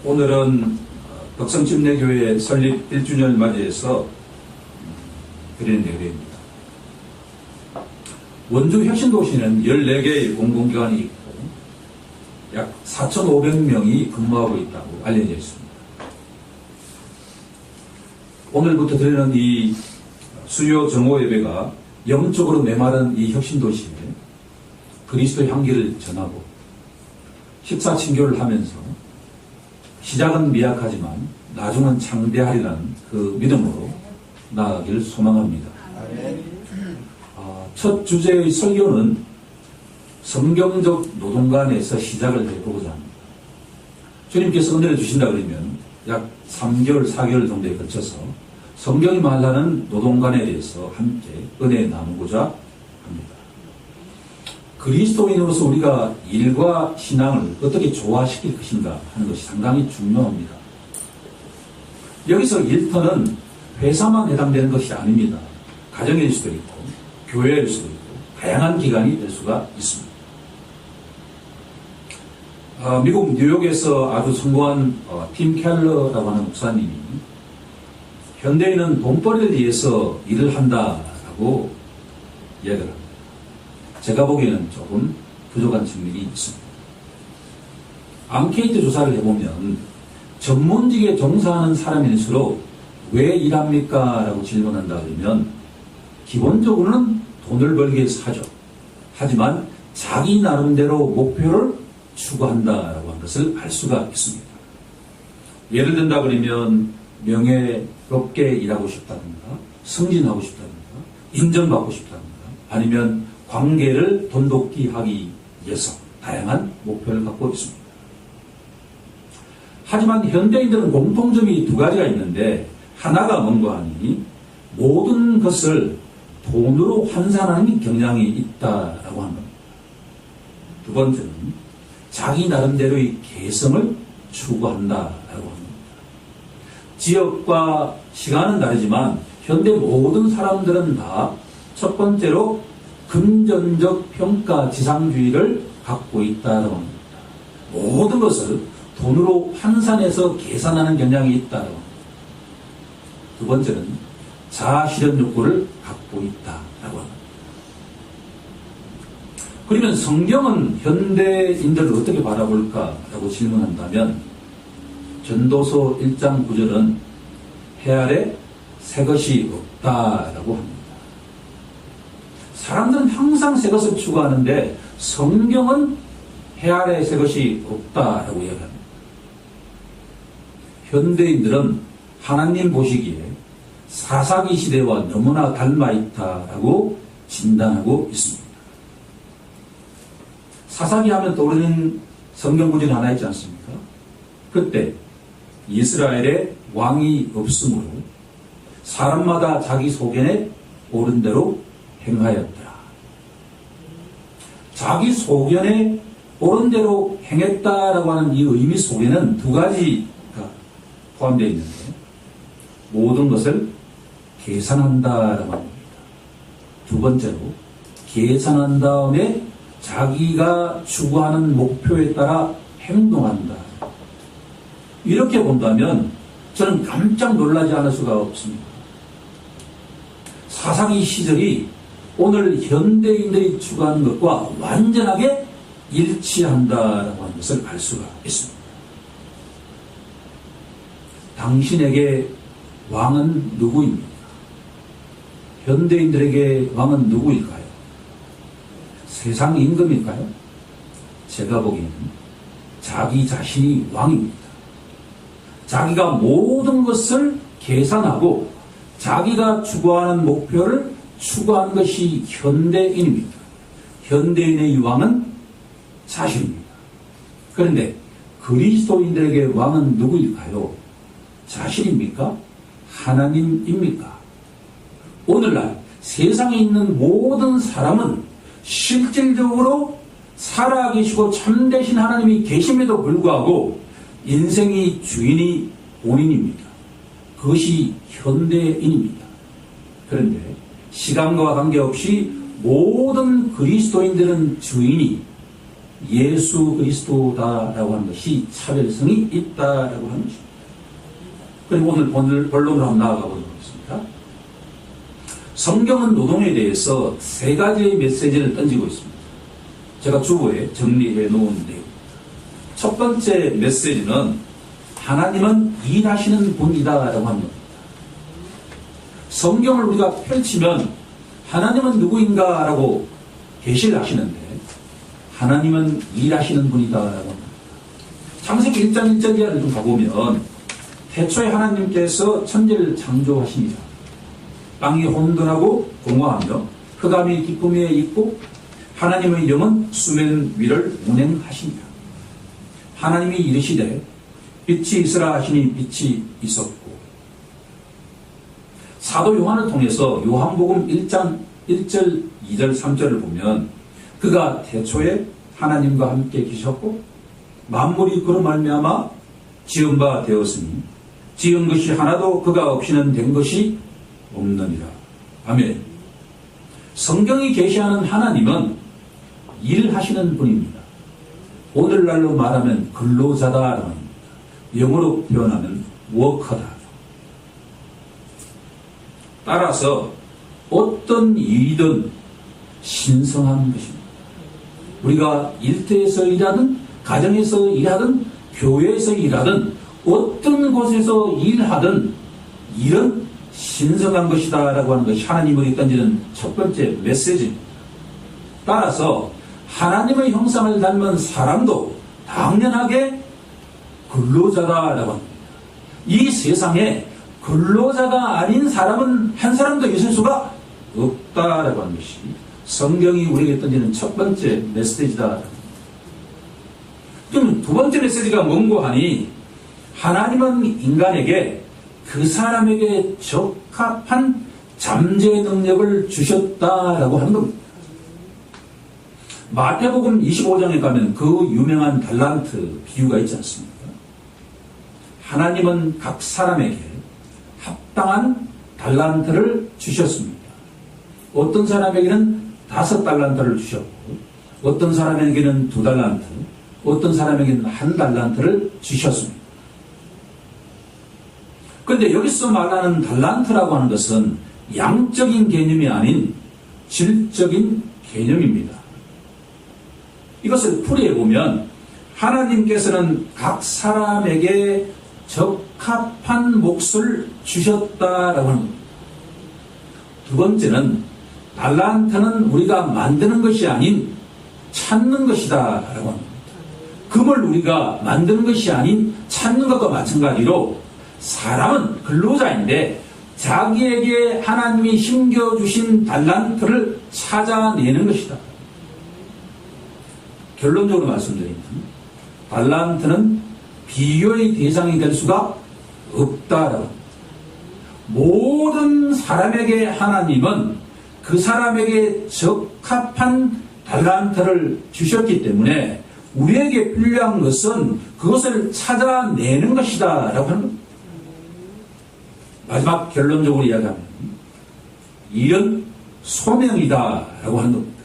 오늘은 덕성침례교회 설립 1주년을 맞이해서 드리는 예배입니다. 원주 혁신도시는 14개의 공공기관이 있고 약 4,500명이 근무하고 있다고 알려져 있습니다. 오늘부터 드리는 이 수요 정오 예배가 영적으로 메마른 이 혁신도시에 그리스도 향기를 전하고 식사친교를 하면서 시작은 미약하지만 나중은 창대하리라는 그 믿음으로 나아가기를 소망합니다. 첫 주제의 설교는 성경적 노동관에서 시작을 해보고자 합니다. 주님께서 은혜를 주신다 그러면 약 3개월, 4개월 정도에 걸쳐서 성경이 말하는 노동관에 대해서 함께 은혜 나누고자 합니다. 그리스도인으로서 우리가 일과 신앙을 어떻게 조화시킬 것인가 하는 것이 상당히 중요합니다. 여기서 일터는 회사만 해당되는 것이 아닙니다. 가정일 수도 있고 교회일 수도 있고 다양한 기관이 될 수가 있습니다. 미국 뉴욕에서 아주 성공한 팀 켈러라고 하는 목사님이 현대인은 돈벌이를 위해서 일을 한다라고 이야기를 합니다. 제가 보기에는 조금 부족한 측면이 있습니다. 앙케이트 조사를 해보면 전문직에 종사하는 사람일수록 왜 일합니까? 라고 질문한다 그러면 기본적으로는 돈을 벌기 위해서 하죠. 하지만 자기 나름대로 목표를 추구한다라고 하는 것을 알 수가 있습니다. 예를 든다 그러면 명예롭게 일하고 싶다든가 승진하고 싶다든가 인정받고 싶다든가 아니면 관계를 돈독히 하기 위해서 다양한 목표를 갖고 있습니다. 하지만 현대인들은 공통점이 두 가지가 있는데 하나가 뭔가 하니 모든 것을 돈으로 환산하는 경향이 있다라고 하는 겁니다. 두 번째는 자기 나름대로의 개성을 추구한다라고 합니다. 지역과 시간은 다르지만 현대 모든 사람들은 다 첫 번째로 금전적 평가 지상주의를 갖고 있다고 합니다. 모든 것을 돈으로 환산해서 계산하는 경향이 있다고 합니다. 두 번째는 자아실현 욕구를 갖고 있다고 합니다. 그러면 성경은 현대인들을 어떻게 바라볼까라고 질문한다면 전도서 1장 9절은 해 아래 새 것이 없다라고 합니다. 사람들은 항상 새 것을 추구하는데 성경은 해 아래 새 것이 없다라고 이야기합니다. 현대인들은 하나님 보시기에 사사기 시대와 너무나 닮아 있다라고 진단하고 있습니다. 사사기 하면 떠오르는 성경 구절이 하나 있지 않습니까? 그때 이스라엘에 왕이 없으므로 사람마다 자기 소견에 옳은 대로 행하였더라. 자기 소견에 옳은 대로 행했다라고 하는 이 의미 속에는 두 가지가 포함되어 있는데 모든 것을 계산한다라고 합니다. 두 번째로 계산한 다음에 자기가 추구하는 목표에 따라 행동한다. 이렇게 본다면 저는 깜짝 놀라지 않을 수가 없습니다. 사사기 시절이 오늘 현대인들이 추구하는 것과 완전하게 일치한다라고 하는 것을 알 수가 있습니다. 당신에게 왕은 누구입니까? 현대인들에게 왕은 누구일까요? 세상 임금일까요? 제가 보기에는 자기 자신이 왕입니다. 자기가 모든 것을 계산하고 자기가 추구하는 목표를 추구하는 것이 현대인입니다. 현대인의 왕은 자신입니다. 그런데 그리스도인들에게 왕은 누구일까요? 자신입니까? 하나님입니까? 오늘날 세상에 있는 모든 사람은 실질적으로 살아계시고 참되신 하나님이 계심에도 불구하고 인생의 주인이 본인입니다. 그것이 현대인입니다. 그런데 시간과 관계없이 모든 그리스도인들은 주인이 예수 그리스도다라고 하는 것이 차별성이 있다라고 하는 것입니다. 그리고 오늘 본론으로 한번 나아가 보도록 하겠습니다. 성경은 노동에 대해서 세 가지의 메시지를 던지고 있습니다. 제가 주보에 정리해 놓은 내용. 첫 번째 메시지는 하나님은 일하시는 분이다라고 하는 겁니다. 성경을 우리가 펼치면 하나님은 누구인가라고 계시를 하시는데 하나님은 일하시는 분이다라고 합니다. 창세기 1장 1절 이하를 좀 가보면 태초에 하나님께서 천지를 창조하십니다. 땅이 혼돈하고 공허하며 흑암이 깊음 위에 있고 하나님의 영은 수면 위를 운행하십니다. 하나님이 이르시되 빛이 있으라 하시니 빛이 있었고 사도 요한을 통해서 요한복음 1장 1절 2절 3절을 보면 그가 태초에 하나님과 함께 계셨고 만물이 그로 말미암아 지은 바 되었으니 지은 것이 하나도 그가 없이는 된 것이 없느니라. 아멘. 성경이 계시하는 하나님은 일하시는 분입니다. 오늘날로 말하면 근로자다라는 겁니다. 영어로 표현하면 워커다. 따라서 어떤 일이든 신성한 것입니다. 우리가 일터에서 일하든 가정에서 일하든 교회에서 일하든 어떤 곳에서 일하든 일은 신성한 것이다 라고 하는 것이 하나님에게 던지는 첫 번째 메시지입니다. 따라서 하나님의 형상을 닮은 사람도 당연하게 근로자다라고 합니다. 이 세상에 근로자가 아닌 사람은 한 사람도 있을 수가 없다라고 하는 것이 성경이 우리에게 던지는 첫 번째 메시지다. 그럼 두 번째 메시지가 뭔고 하니 하나님은 인간에게 그 사람에게 적합한 잠재 능력을 주셨다라고 하는 겁니다. 마태복음 25장에 가면 그 유명한 달란트 비유가 있지 않습니까? 하나님은 각 사람에게 합당한 달란트를 주셨습니다. 어떤 사람에게는 5달란트를 주셨고 어떤 사람에게는 2달란트, 어떤 사람에게는 1달란트를 주셨습니다. 그런데 여기서 말하는 달란트라고 하는 것은 양적인 개념이 아닌 질적인 개념입니다. 이것을 풀이해보면 하나님께서는 각 사람에게 적합한 몫을 주셨다라고 하는 겁니다. 두 번째는 달란트는 우리가 만드는 것이 아닌 찾는 것이다라고 합니다. 금을 우리가 만드는 것이 아닌 찾는 것과 마찬가지로 사람은 근로자인데 자기에게 하나님이 심겨주신 달란트를 찾아내는 것이다. 결론적으로 말씀드리면 달란트는 비교의 대상이 될 수가 없다라고. 모든 사람에게 하나님은 그 사람에게 적합한 달란트를 주셨기 때문에 우리에게 필요한 것은 그것을 찾아내는 것이다 라고 하는 겁니다. 마지막 결론적으로 이야기하면 일은 소명이다 라고 하는 겁니다.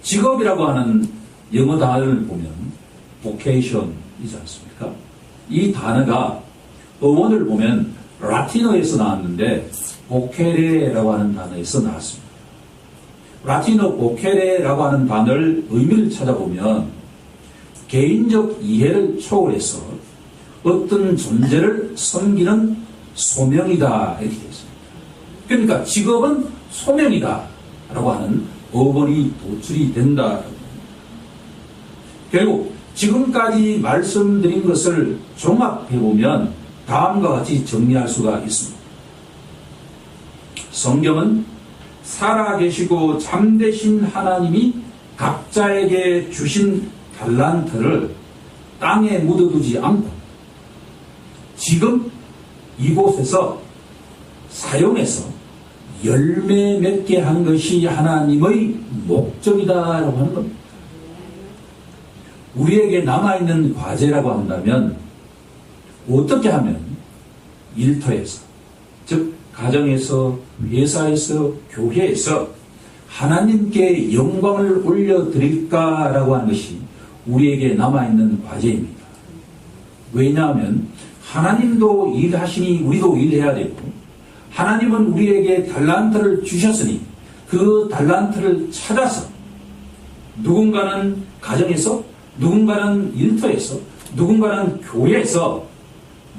직업이라고 하는 영어 단어를 보면 vocation이지 않습니까? 이 단어가 어원을 보면 라틴어에서 나왔는데 보케레라고 하는 단어에서 나왔습니다. 라틴어 보케레라고 하는 단어를 의미를 찾아보면 개인적 이해를 초월해서 어떤 존재를 섬기는 소명이다 이렇게 되어 있습니다. 그러니까 직업은 소명이다 라고 하는 어원이 도출이 된다. 결국 지금까지 말씀드린 것을 종합해보면 다음과 같이 정리할 수가 있습니다. 성경은 살아계시고 참되신 하나님이 각자에게 주신 달란트를 땅에 묻어두지 않고 지금 이곳에서 사용해서 열매 맺게 한 것이 하나님의 목적이다라고 하는 겁니다. 우리에게 남아있는 과제라고 한다면 어떻게 하면 일터에서, 즉 가정에서, 회사에서, 교회에서 하나님께 영광을 올려드릴까라고 하는 것이 우리에게 남아있는 과제입니다. 왜냐하면 하나님도 일하시니 우리도 일해야 되고, 하나님은 우리에게 달란트를 주셨으니 그 달란트를 찾아서 누군가는 가정에서, 누군가는 일터에서, 누군가는 교회에서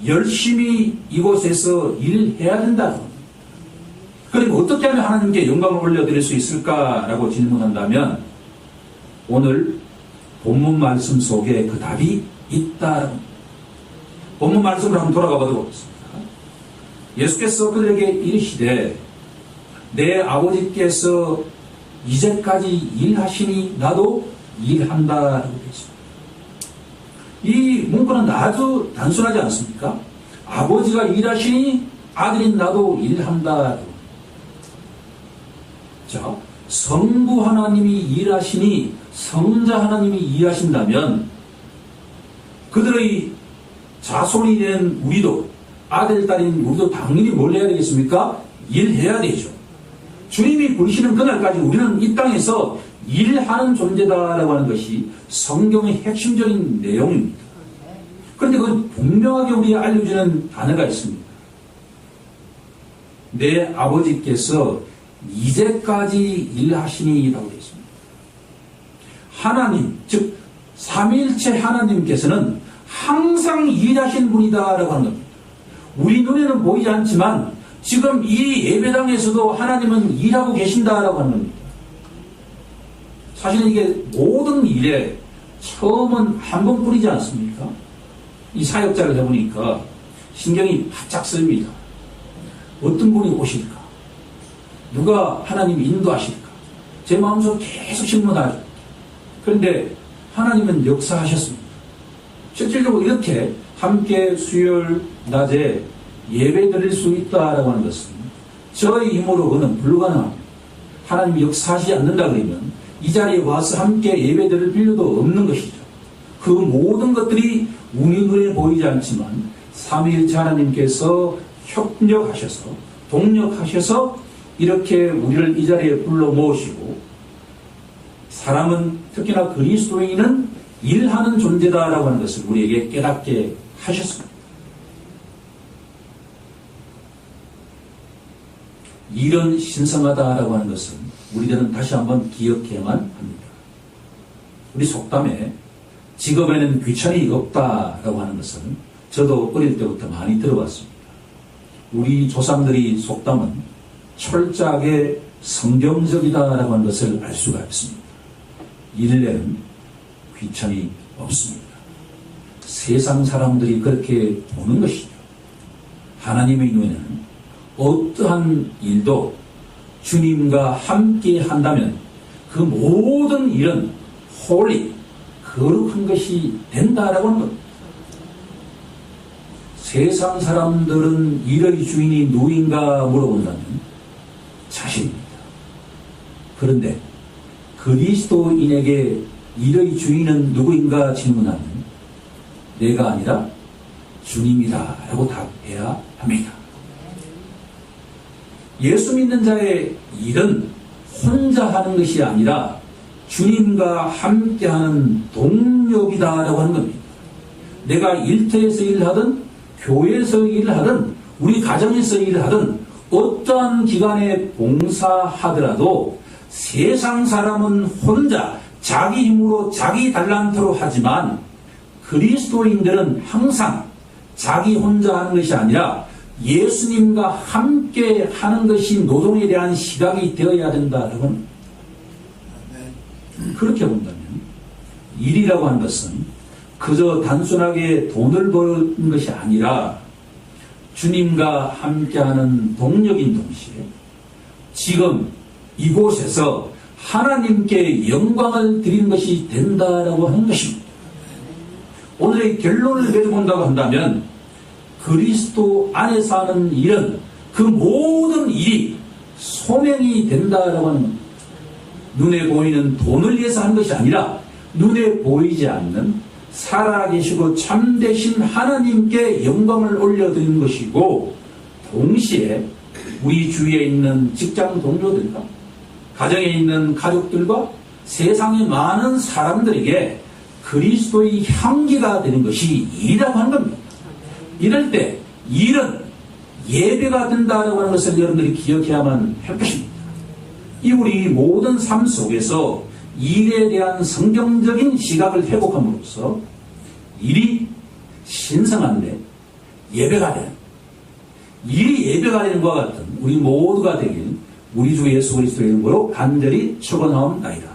열심히 이곳에서 일해야 된다는 겁니다. 그럼 어떻게 하면 하나님께 영광을 올려드릴 수 있을까라고 질문한다면 오늘 본문 말씀 속에 그 답이 있다. 본문 말씀으로 한번 돌아가 보도록 하겠습니다. 예수께서 그들에게 이르시되 내 아버지께서 이제까지 일하시니 나도 일한다라고 되어 있습니다. 이 문구는 아주 단순하지 않습니까? 아버지가 일하시니 아들인 나도 일한다. 자, 성부 하나님이 일하시니 성자 하나님이 일하신다면 그들의 자손이 된 우리도, 아들, 딸인 우리도 당연히 뭘 해야 되겠습니까? 일해야 되죠. 주님이 부르시는 그날까지 우리는 이 땅에서 일하는 존재다라고 하는 것이 성경의 핵심적인 내용입니다. 그런데 그건 분명하게 우리에게 알려주는 단어가 있습니다. 내 아버지께서 이제까지 일하시니라고 되어 있습니다. 하나님, 즉 삼위일체 하나님께서는 항상 일하신 분이다라고 하는 겁니다. 우리 눈에는 보이지 않지만 지금 이 예배당에서도 하나님은 일하고 계신다라고 하는 겁니다. 사실은 이게 모든 일에 처음은 한 번뿐이지 않습니까? 이 사역자를 해보니까 신경이 바짝 쓰입니다. 어떤 분이 오실까? 누가 하나님 인도하실까? 제 마음속으로 계속 질문하죠. 그런데 하나님은 역사하셨습니다. 실질적으로 이렇게 함께 수요일 낮에 예배 드릴 수 있다라고 하는 것은 저의 힘으로는 불가능합니다. 하나님이 역사하시지 않는다 그러면 이 자리에 와서 함께 예배 드릴 필요도 없는 것이죠. 그 모든 것들이 우리 눈에 보이지 않지만 삼위일체 하나님께서 협력하셔서 동력하셔서 이렇게 우리를 이 자리에 불러 모으시고, 사람은 특히나 그리스도인은 일하는 존재다라고 하는 것을 우리에게 깨닫게 하셨습니다. 일은 신성하다라고 하는 것은 우리들은 다시 한번 기억해야만 합니다. 우리 속담에 직업에는 귀천이 없다라고 하는 것은 저도 어릴 때부터 많이 들어봤습니다. 우리 조상들이 속담은 철저하게 성경적이다라고 하는 것을 알 수가 있습니다. 일에는 귀천이 없습니다. 세상 사람들이 그렇게 보는 것이죠. 하나님의 눈에는 어떠한 일도 주님과 함께 한다면 그 모든 일은 홀리, 거룩한 것이 된다라고 하는 겁니다. 세상 사람들은 일의 주인이 누구인가 물어본다면 자신입니다. 그런데 그리스도인에게 일의 주인은 누구인가 질문하면 내가 아니라 주님이다 라고 답해야 합니다. 예수 믿는 자의 일은 혼자 하는 것이 아니라 주님과 함께하는 동력이다라고 하는 겁니다. 내가 일터에서 일하든 교회에서 일하든 우리 가정에서 일하든 어떠한 기관에 봉사하더라도 세상 사람은 혼자 자기 힘으로 자기 달란트로 하지만 그리스도인들은 항상 자기 혼자 하는 것이 아니라 예수님과 함께 하는 것이 노동에 대한 시각이 되어야 된다라고 합니다. 그렇게 본다면 일이라고 하는 것은 그저 단순하게 돈을 버는 것이 아니라 주님과 함께하는 동력인 동시에 지금 이곳에서 하나님께 영광을 드리는 것이 된다라고 하는 것입니다. 오늘의 결론을 내려본다고 한다면 그리스도 안에서 하는 일은 그 모든 일이 소명이 된다라고 하는 겁니다. 눈에 보이는 돈을 위해서 하는 것이 아니라 눈에 보이지 않는 살아계시고 참되신 하나님께 영광을 올려드리는 것이고, 동시에 우리 주위에 있는 직장 동료들과 가정에 있는 가족들과 세상의 많은 사람들에게 그리스도의 향기가 되는 것이 일이라고 하는 겁니다. 이럴 때 일은 예배가 된다고 하는 것을 여러분들이 기억해야만 할 것입니다. 이 우리 모든 삶 속에서 일에 대한 성경적인 시각을 회복함으로써 일이 신성한데 예배가 되는, 일이 예배가 되는 것과 같은 우리 모두가 되길 우리 주 예수 그리스도의 이름으로 간절히 축원하옵나이다.